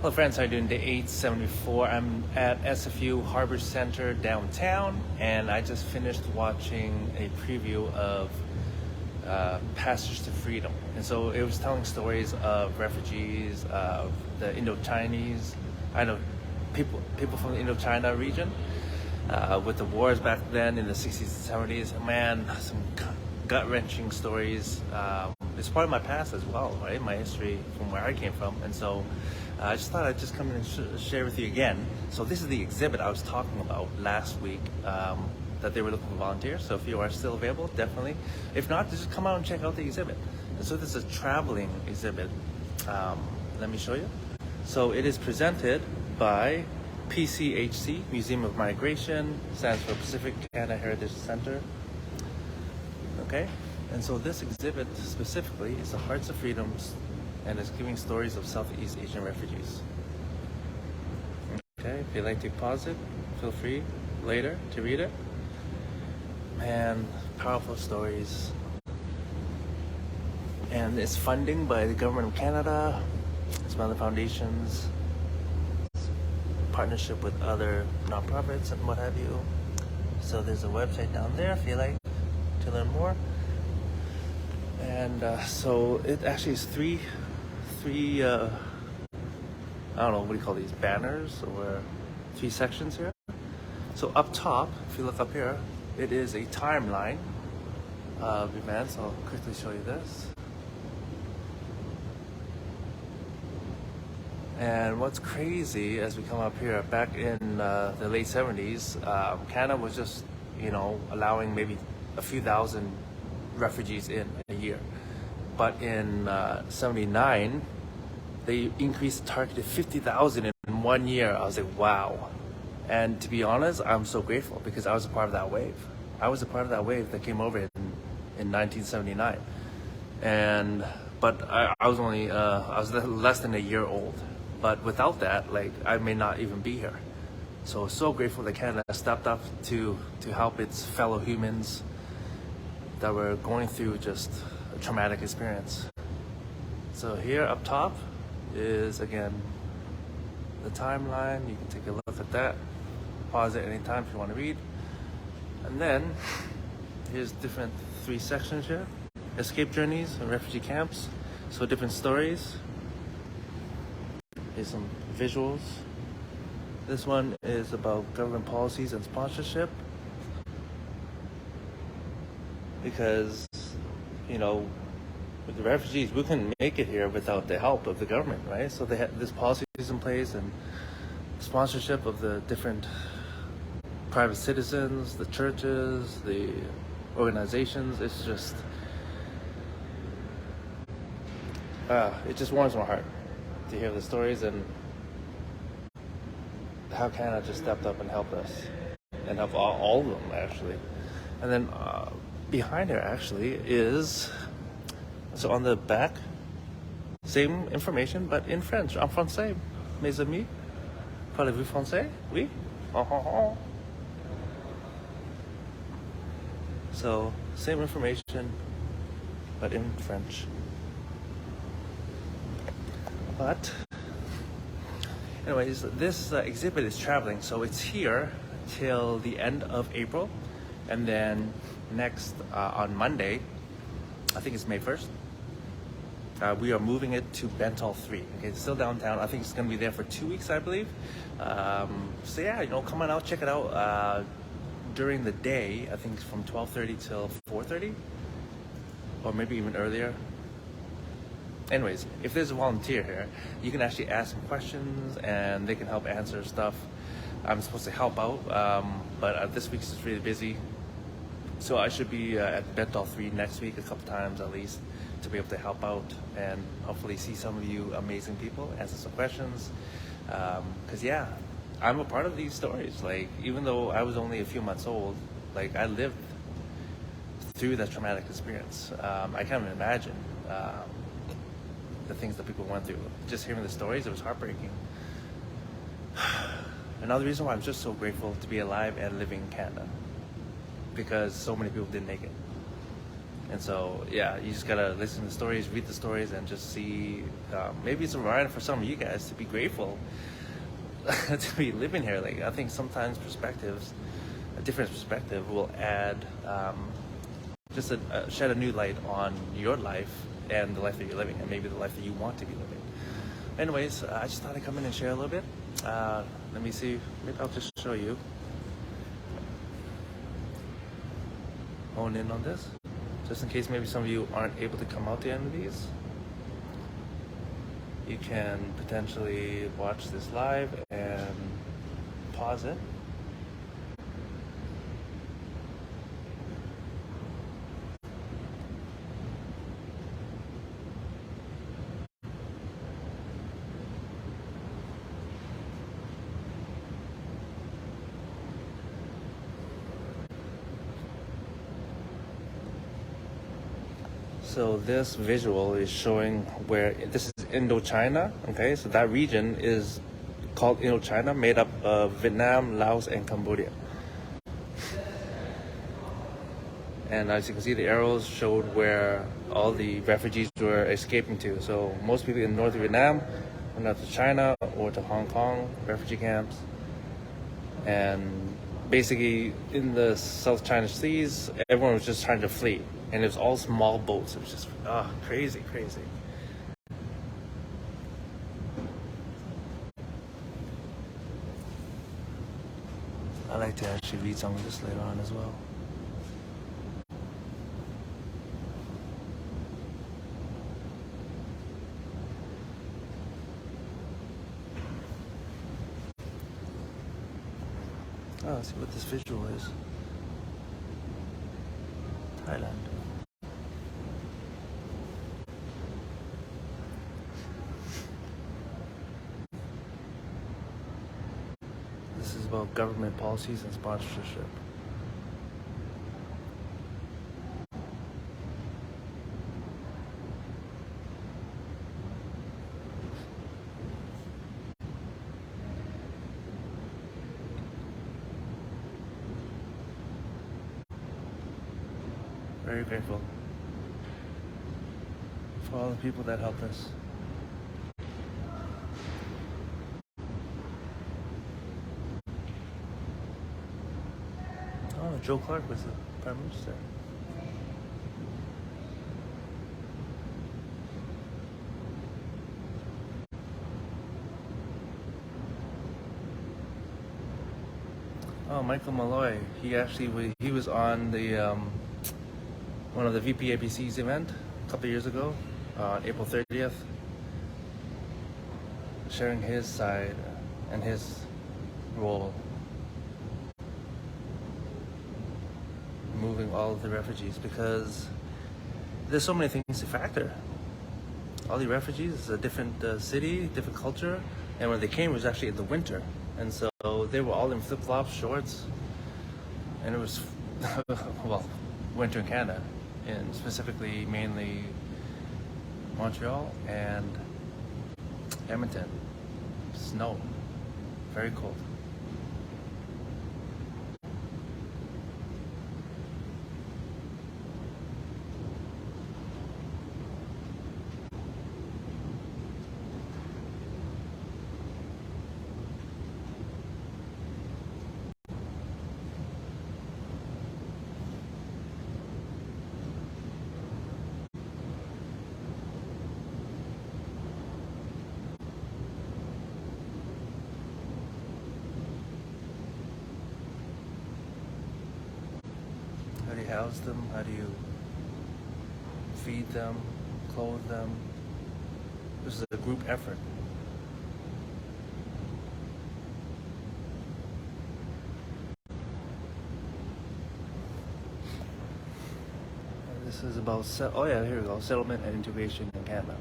Hello friends, how are you doing? Day 874. I'm at SFU Harbor Center downtown, and I just finished watching a preview of Passage to Freedom. And so it was telling stories of refugees, of the Indo-Chinese, I know people from the Indochina region, with the wars back then in the 60s and 70s. Man, some gut-wrenching stories. It's part of my past as well, right? My history from where I came from. And so I just thought I'd just come in and share with you again. So this is the exhibit I was talking about last week, that they were looking for volunteers. So if you are still available, definitely. If not, just come out and check out the exhibit. And so this is a traveling exhibit. Let me show you. So it is presented by PCHC, Museum of Migration, stands for Pacific Canada Heritage Center. Okay, and so this exhibit specifically is the Hearts of Freedoms, and it's giving stories of Southeast Asian refugees. Okay, if you'd like to pause it, feel free later to read it. Man, powerful stories. And it's funding by the Government of Canada, some other foundations, partnership with other nonprofits and what have you. So there's a website down there if you like to learn more. And so it actually is three I don't know, what do you call these, banners, or 3 sections here. So up top, if you look up here, it is a timeline of events. I'll quickly show you this. And what's crazy as we come up here, back in the late 70s, Canada was just, allowing maybe a few thousand refugees in a year. But in 79, they increased the target to 50,000 in 1 year. I was like, wow. And to be honest, I'm so grateful because I was a part of that wave. I was a part of that wave that came over in 1979. But I was only, I was less than a year old. But without that, I may not even be here. So grateful that Canada stepped up to help its fellow humans that were going through just a traumatic experience. So here up top is, again, the timeline. You can take a look at that. Pause it anytime if you want to read. And then here's different 3 sections here. Escape journeys and refugee camps. So different stories. Here's some visuals. This one is about government policies and sponsorship. Because, with the refugees, we couldn't make it here without the help of the government, right? So they had this policies in place and sponsorship of the different private citizens, the churches, the organizations. It's just, it just warms my heart to hear the stories and how Canada just stepped up and helped us, and helped all of them actually. And then behind her actually is, so on the back, same information but in French. En français, mes amis. Parlez-vous français? Oui? So same information but in French. But anyways, this exhibit is traveling, so it's here till the end of April, and then next on Monday, I think it's May 1st, we are moving it to Bentall 3. Okay, it's still downtown. I think it's going to be there for 2 weeks, I believe. So yeah, come on out, check it out. During the day, I think it's from 12:30 till 4:30, or maybe even earlier. Anyways, if there's a volunteer here, you can actually ask them questions and they can help answer stuff. I'm supposed to help out, but this week's just really busy. So I should be at Bentall 3 next week a couple times at least to be able to help out and hopefully see some of you amazing people, answer some questions. Because yeah, I'm a part of these stories. Even though I was only a few months old, I lived through that traumatic experience. I can't even imagine the things that people went through. Just hearing the stories, it was heartbreaking. Another reason why I'm just so grateful to be alive and living in Canada, because so many people didn't make it. And so, yeah, you just gotta listen to the stories, read the stories, and just see. Maybe it's a reminder for some of you guys to be grateful to be living here. Like, I think sometimes perspectives, a different perspective, will add just shed a new light on your life and the life that you're living, and maybe the life that you want to be living. Anyways, I just thought I'd come in and share a little bit. Let me see. Maybe I'll just show you. Hone in on this, just in case maybe some of you aren't able to come out to any of these. You can potentially watch this live and pause it. So this visual is showing where this is Indochina. Okay, so that region is called Indochina, made up of Vietnam, Laos, and Cambodia. And as you can see, the arrows showed where all the refugees were escaping to. So most people in northern Vietnam went out to China or to Hong Kong refugee camps. And basically in the South China Seas, everyone was just trying to flee. And it was all small boats. It was just crazy. I like to actually read some of this later on as well. Oh, let's see what this visual is. Thailand. This is about government policies and sponsorship. Very grateful for all the people that helped us. Oh, Joe Clark was the Prime Minister. Oh, Michael Malloy. He was on the one of the VPABC's event a couple of years ago, on April 30th, sharing his side and his role moving all of the refugees, because there's so many things to factor. All the refugees is a different city, different culture, and when they came it was actually in the winter, and so they were all in flip-flops, shorts, and it was well, winter in Canada, and specifically mainly Montreal and Edmonton. Snow, very cold. How do you house them? How do you feed them, clothe them? This is a group effort. This is about, here we go, settlement and integration in Canada.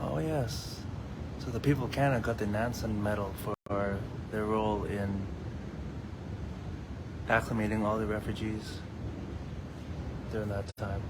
Oh yes. So the people of Canada got the Nansen Medal for their role in acclimating all the refugees during that time.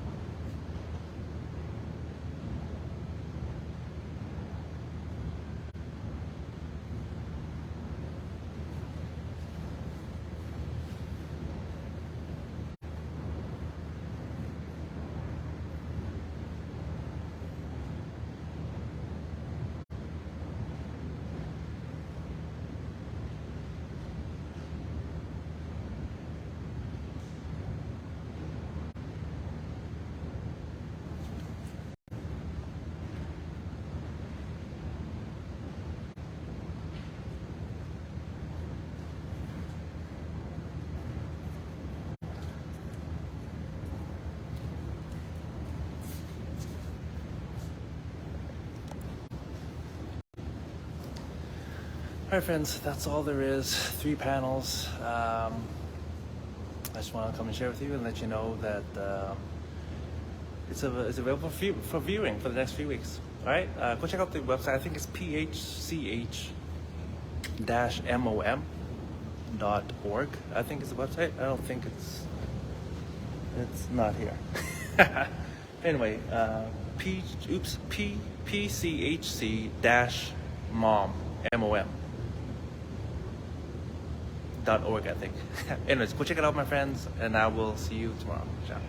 right, friends, that's all there is. 3 panels. I just want to come and share with you and let you know that it's available for viewing for the next few weeks. All right, go check out the website. I think it's phch-mom.org. I think it's the website. I don't think it's not here. Anyway, pchc-mom.org, I think. Anyways, go check it out, my friends, and I will see you tomorrow. Ciao.